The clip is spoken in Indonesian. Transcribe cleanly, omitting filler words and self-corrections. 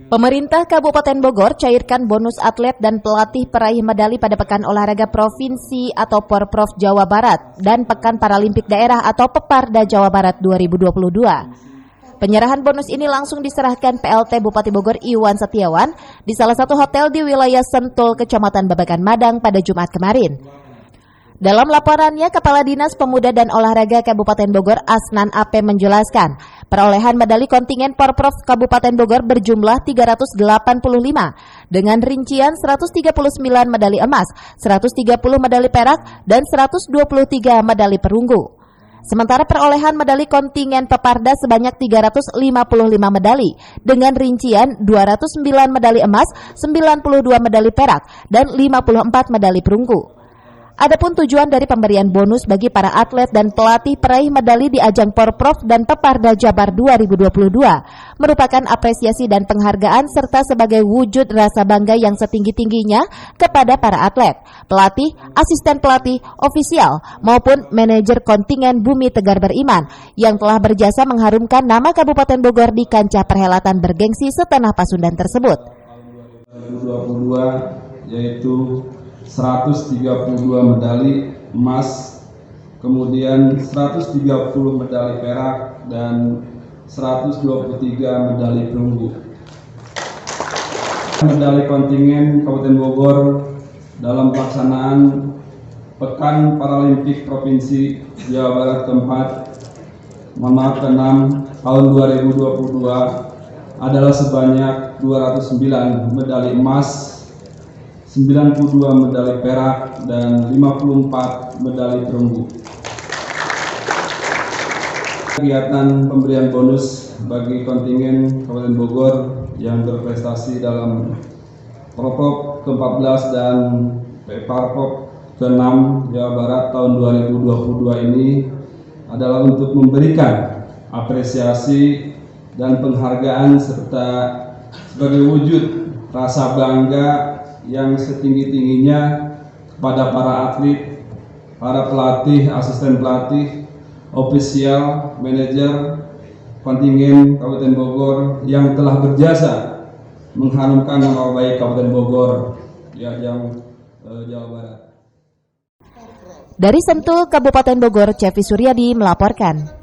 Pemerintah Kabupaten Bogor cairkan bonus atlet dan pelatih peraih medali pada Pekan Olahraga Provinsi atau Porprov Jawa Barat dan Pekan Paralimpik Daerah atau Peparda Jawa Barat 2022. Penyerahan bonus ini langsung diserahkan PLT Bupati Bogor Iwan Setiawan di salah satu hotel di wilayah Sentul, Kecamatan Babakan Madang pada Jumat kemarin. Dalam laporannya, Kepala Dinas Pemuda dan Olahraga Kabupaten Bogor Asnan AP menjelaskan, perolehan medali kontingen Porprov Kabupaten Bogor berjumlah 385 dengan rincian 139 medali emas, 130 medali perak, dan 123 medali perunggu. Sementara perolehan medali kontingen Peparda sebanyak 355 medali dengan rincian 209 medali emas, 92 medali perak, dan 54 medali perunggu. Adapun tujuan dari pemberian bonus bagi para atlet dan pelatih peraih medali di ajang Porprov dan Peparda Jabar 2022 merupakan apresiasi dan penghargaan serta sebagai wujud rasa bangga yang setinggi-tingginya kepada para atlet, pelatih, asisten pelatih, ofisial maupun manajer kontingen Bumi Tegar Beriman yang telah berjasa mengharumkan nama Kabupaten Bogor di kancah perhelatan bergengsi setanah Pasundan tersebut. 2022 yaitu 132 medali emas, kemudian 130 medali perak, dan 123 medali perunggu. Medali kontingen Kabupaten Bogor dalam pelaksanaan Pekan Paralimpik Provinsi Jawa Barat keempat, ke-6 tahun 2022 adalah sebanyak 209 medali emas, 92 medali perak, dan 54 medali perunggu. Kegiatan pemberian bonus bagi kontingen Kabupaten Bogor yang berprestasi dalam Porprov ke-14 dan Parpov ke-6 Jawa Barat tahun 2022 ini adalah untuk memberikan apresiasi dan penghargaan serta sebagai wujud rasa bangga yang setinggi-tingginya kepada para atlet, para pelatih, asisten pelatih, ofisial, manajer, kontingen Kabupaten Bogor yang telah berjasa mengharumkan nama baik Kabupaten Bogor yang Jawa Barat. Dari Sentul, Kabupaten Bogor, Cevi Suryadi melaporkan.